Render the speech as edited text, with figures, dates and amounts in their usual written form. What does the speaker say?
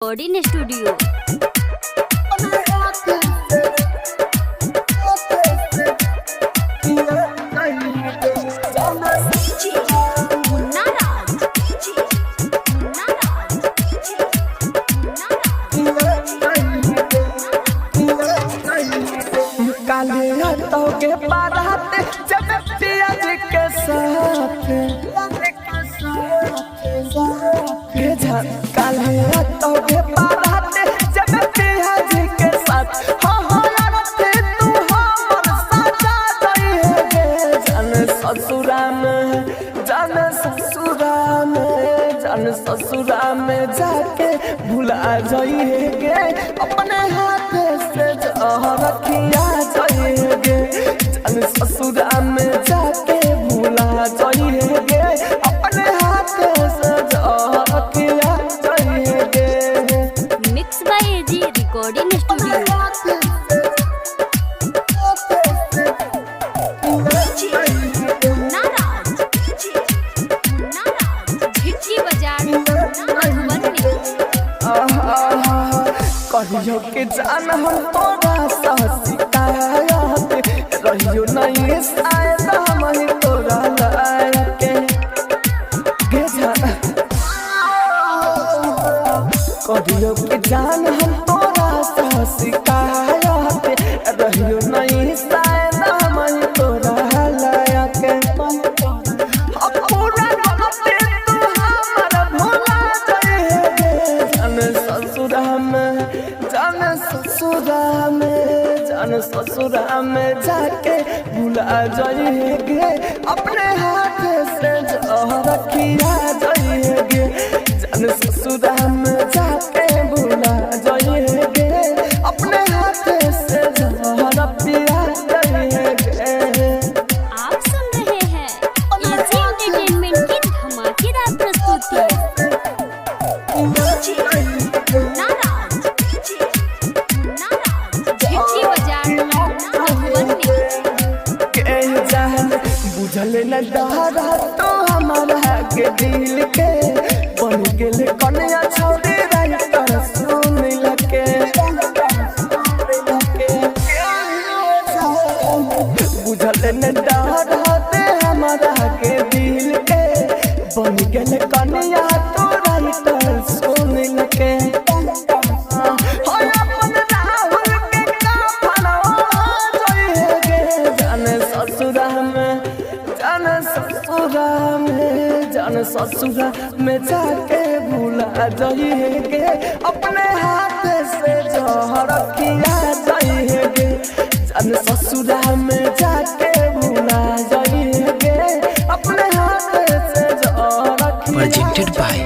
Recording studio. काले हाथों के बारात जब पियाज के साथ काले हाथों के बारात जब पियाज के साथ हाँ हाँ यारते तू हमर साजा गई है गे जान ससुरा में जाके भुला जाई है गे अपने हाथ से जहर रखिया जाई है गे जान ससुरा में जाके भुला जाई है गे अपने हाथ से जहर रखिया जाई है गे। Mix by A G recording studio. कहियो के जान हम तोरा शिकायत रहियो नहीं शायद हम ही तोरा लायक गे जान कहियो के जान हम तोरा शिकायत रहियो नहीं शायद हम ही तोरा लायक पूरा गलती तू हमारा भुला जाए जान ससुरा में जाके भुला जाइए गे अपने हाथ से जहर रखिया जाइए गे जान ससुरा में जाके भुला जाइए गे अपने हाथ से जहर पिया जाइए गे। आप सुन रहे हैं एजी एंटरटेनमेंट की धमाकेदार प्रस्तुति। बुझल न डरा तो हमारा के दिल के बन गेल कन्या छोड़ी राइटर सुन लके बुझल न डरा ते हमारा के दिल के बन गेल कन्या तो राइटर सुन लके ससुरा में जाके भूला जाइए गे अपने हाथ से जहर किया जाइए गे जान ससुरा में जाके भूला जाइए गे अपने हाथ से जहर किया। Projected by